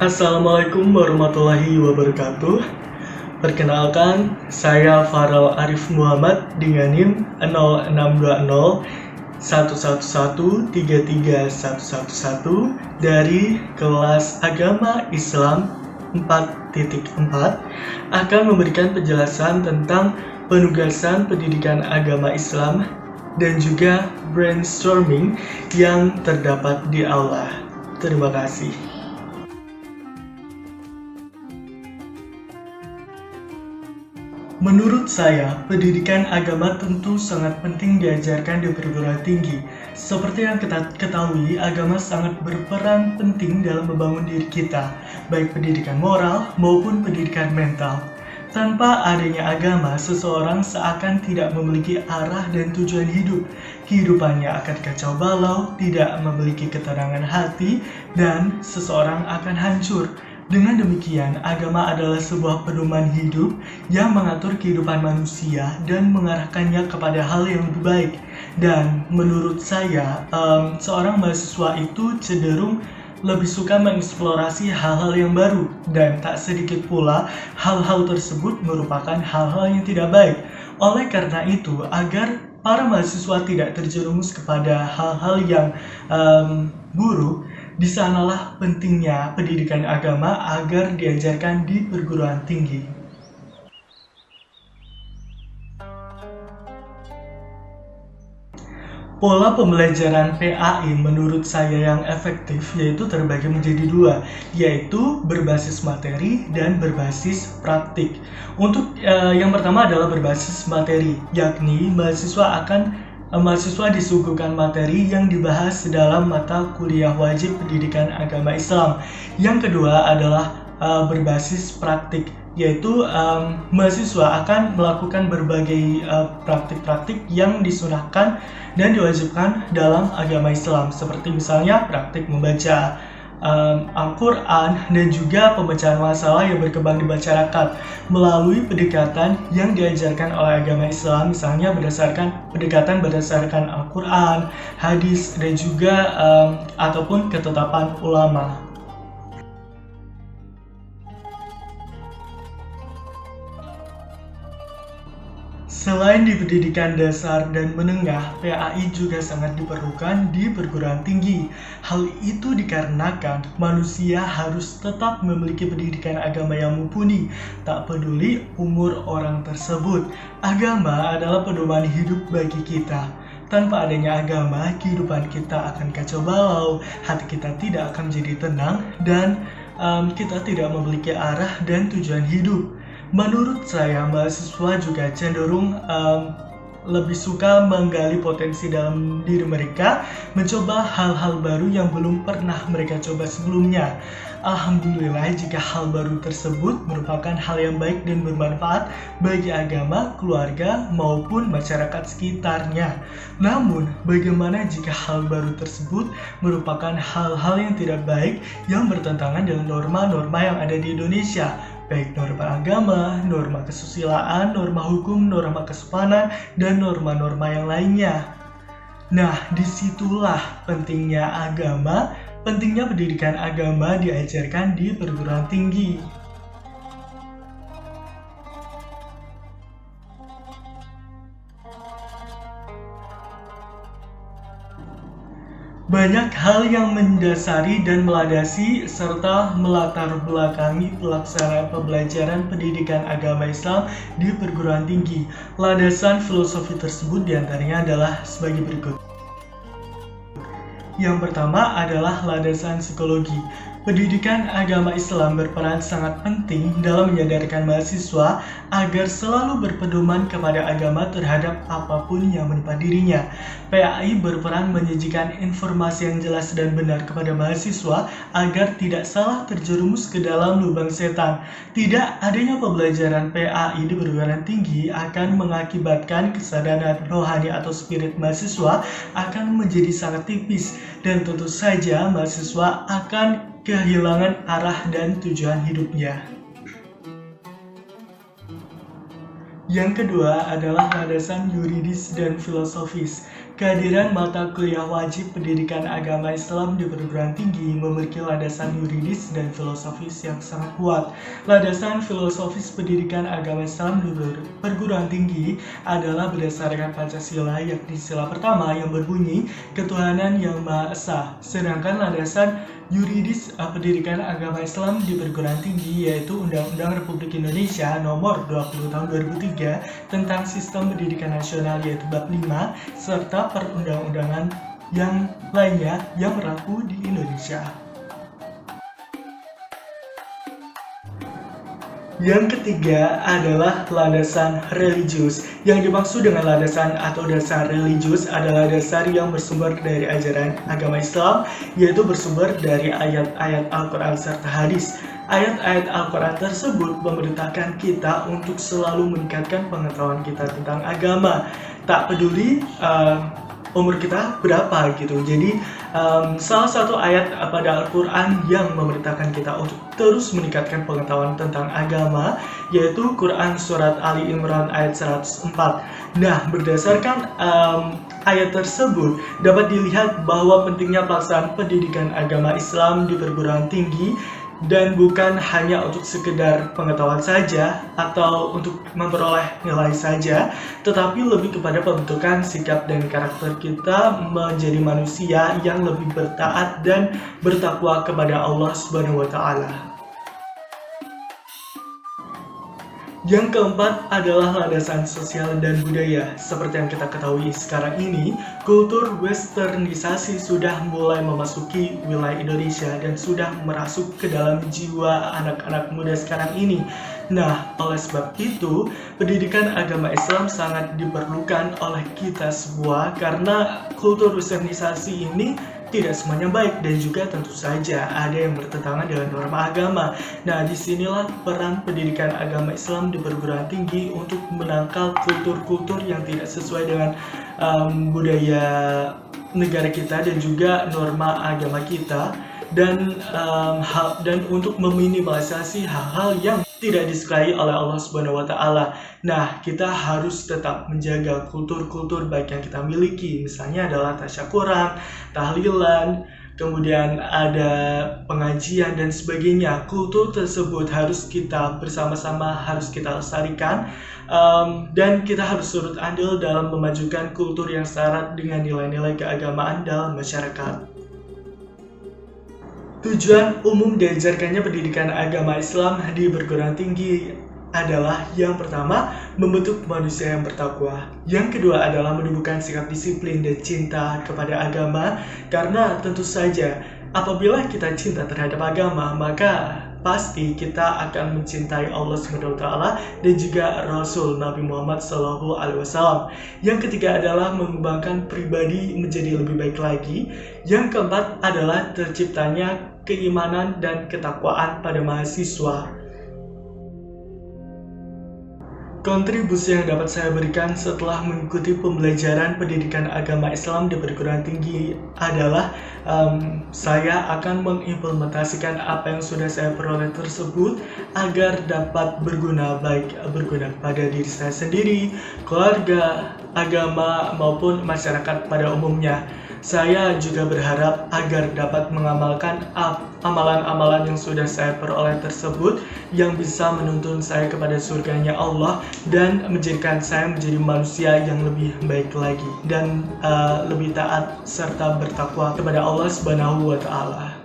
Assalamualaikum warahmatullahi wabarakatuh. Perkenalkan, saya Farel Arif Muhammad dengan NIM 0620 111 dari kelas Agama Islam 4.4 akan memberikan penjelasan tentang penugasan pendidikan agama Islam dan juga brainstorming yang terdapat di aula. Terima kasih. Menurut saya, pendidikan agama tentu sangat penting diajarkan di perguruan tinggi. Seperti yang kita ketahui, agama sangat berperan penting dalam membangun diri kita, baik pendidikan moral maupun pendidikan mental. Tanpa adanya agama, seseorang seakan tidak memiliki arah dan tujuan hidup. Kehidupannya akan kacau balau, tidak memiliki ketenangan hati, dan seseorang akan hancur. Dengan demikian, agama adalah sebuah pedoman hidup yang mengatur kehidupan manusia dan mengarahkannya kepada hal yang lebih baik. Dan menurut saya, seorang mahasiswa itu cenderung lebih suka mengeksplorasi hal-hal yang baru, dan tak sedikit pula hal-hal tersebut merupakan hal-hal yang tidak baik. Oleh karena itu, agar para mahasiswa tidak terjerumus kepada hal-hal yang buruk, di sanalah pentingnya pendidikan agama agar diajarkan di perguruan tinggi. Pola pembelajaran PAI menurut saya yang efektif yaitu terbagi menjadi dua, yaitu berbasis materi dan berbasis praktik. Untuk yang pertama adalah berbasis materi, yakni mahasiswa disuguhkan materi yang dibahas dalam mata kuliah wajib pendidikan agama Islam. Yang kedua adalah berbasis praktik, yaitu mahasiswa akan melakukan berbagai praktik-praktik yang disunahkan dan diwajibkan dalam agama Islam, seperti misalnya praktik membaca Al-Quran dan juga pemecahan masalah yang berkembang di masyarakat melalui pendekatan yang diajarkan oleh agama Islam, misalnya pendekatan berdasarkan Al-Quran, hadis, dan juga ataupun ketetapan ulama. Selain di pendidikan dasar dan menengah, PAI juga sangat diperlukan di perguruan tinggi. Hal itu dikarenakan manusia harus tetap memiliki pendidikan agama yang mumpuni, tak peduli umur orang tersebut. Agama adalah pedoman hidup bagi kita. Tanpa adanya agama, kehidupan kita akan kacau balau, hati kita tidak akan menjadi tenang, dan kita tidak memiliki arah dan tujuan hidup. Menurut saya, mahasiswa juga cenderung lebih suka menggali potensi dalam diri mereka, mencoba hal-hal baru yang belum pernah mereka coba sebelumnya. Alhamdulillah jika hal baru tersebut merupakan hal yang baik dan bermanfaat bagi agama, keluarga, maupun masyarakat sekitarnya. Namun, bagaimana jika hal baru tersebut merupakan hal-hal yang tidak baik yang bertentangan dengan norma-norma yang ada di Indonesia? Baik norma agama, norma kesusilaan, norma hukum, norma kesopanan, dan norma-norma yang lainnya. Nah, disitulah pentingnya pendidikan agama diajarkan di perguruan tinggi. Banyak hal yang mendasari dan melandasi serta melatar belakangi pelaksanaan pembelajaran pendidikan agama Islam di perguruan tinggi. Landasan filosofi tersebut diantaranya adalah sebagai berikut. Yang pertama adalah landasan psikologi. Pendidikan agama Islam berperan sangat penting dalam menyadarkan mahasiswa agar selalu berpedoman kepada agama terhadap apapun yang menimpa dirinya. PAI berperan menyajikan informasi yang jelas dan benar kepada mahasiswa agar tidak salah terjerumus ke dalam lubang setan. Tidak adanya pembelajaran PAI di perguruan tinggi akan mengakibatkan kesadaran rohani atau spirit mahasiswa akan menjadi sangat tipis, dan tentu saja mahasiswa akan kehilangan arah dan tujuan hidupnya. Yang kedua adalah landasan yuridis dan filosofis. Kehadiran mata kuliah wajib pendidikan agama Islam di perguruan tinggi memiliki landasan yuridis dan filosofis yang sangat kuat. Landasan filosofis pendidikan agama Islam di perguruan tinggi adalah berdasarkan Pancasila, yakni sila pertama yang berbunyi ketuhanan yang Maha Esa. Sedangkan landasan yuridis pendidikan agama Islam di perguruan tinggi yaitu Undang-Undang Republik Indonesia Nomor 20 Tahun 2003 tentang Sistem Pendidikan Nasional yaitu Bab 5 serta perundang-undangan yang lainnya yang berlaku di Indonesia. Yang ketiga adalah landasan religius. Yang dimaksud dengan landasan atau dasar religius adalah dasar yang bersumber dari ajaran agama Islam, yaitu bersumber dari ayat-ayat Al-Quran serta hadis. Ayat-ayat Al-Quran tersebut memerintahkan kita untuk selalu meningkatkan pengetahuan kita tentang agama. Tak peduli umur kita berapa gitu. Jadi salah satu ayat pada Al-Quran yang memerintahkan kita untuk terus meningkatkan pengetahuan tentang agama yaitu Quran Surat Ali Imran ayat 104. Nah, berdasarkan ayat tersebut dapat dilihat bahwa pentingnya pelaksanaan pendidikan agama Islam di perguruan tinggi dan bukan hanya untuk sekedar pengetahuan saja atau untuk memperoleh nilai saja, tetapi lebih kepada pembentukan sikap dan karakter kita menjadi manusia yang lebih bertaat dan bertakwa kepada Allah Subhanahu wa Ta'ala. Yang keempat adalah landasan sosial dan budaya. Seperti yang kita ketahui sekarang ini, kultur westernisasi sudah mulai memasuki wilayah Indonesia dan sudah merasuk ke dalam jiwa anak-anak muda sekarang ini. Nah, oleh sebab itu, pendidikan agama Islam sangat diperlukan oleh kita semua karena kultur westernisasi ini tidak semuanya baik dan juga tentu saja ada yang bertentangan dengan norma agama. Nah, disinilah peran pendidikan agama Islam di perguruan tinggi untuk menangkal kultur-kultur yang tidak sesuai dengan budaya negara kita dan juga norma agama kita dan untuk meminimalisasi hal-hal yang tidak disukai oleh Allah Subhanahu wa Ta'ala. Nah, kita harus tetap menjaga kultur-kultur baik yang kita miliki. Misalnya adalah tasyakuran, tahlilan, kemudian ada pengajian dan sebagainya. Kultur tersebut harus kita bersama-sama harus kita lestarikan dan kita harus turut andil dalam memajukan kultur yang syarat dengan nilai-nilai keagamaan dalam masyarakat. Tujuan umum diajarkannya pendidikan agama Islam di perguruan tinggi adalah yang pertama, membentuk manusia yang bertakwa. Yang kedua adalah menumbuhkan sikap disiplin dan cinta kepada agama, karena tentu saja apabila kita cinta terhadap agama, maka pasti kita akan mencintai Allah SWT dan juga Rasul Nabi Muhammad SAW. Yang ketiga adalah mengembangkan pribadi menjadi lebih baik lagi. Yang keempat adalah terciptanya keimanan dan ketakwaan pada mahasiswa. Kontribusi yang dapat saya berikan setelah mengikuti pembelajaran pendidikan agama Islam di perguruan tinggi adalah saya akan mengimplementasikan apa yang sudah saya peroleh tersebut agar dapat berguna, baik berguna pada diri saya sendiri, keluarga, agama, maupun masyarakat pada umumnya. Saya juga berharap agar dapat mengamalkan amalan-amalan yang sudah saya peroleh tersebut yang bisa menuntun saya kepada surganya Allah dan menjadikan saya menjadi manusia yang lebih baik lagi dan lebih taat serta bertakwa kepada Allah Subhanahu wa Ta'ala.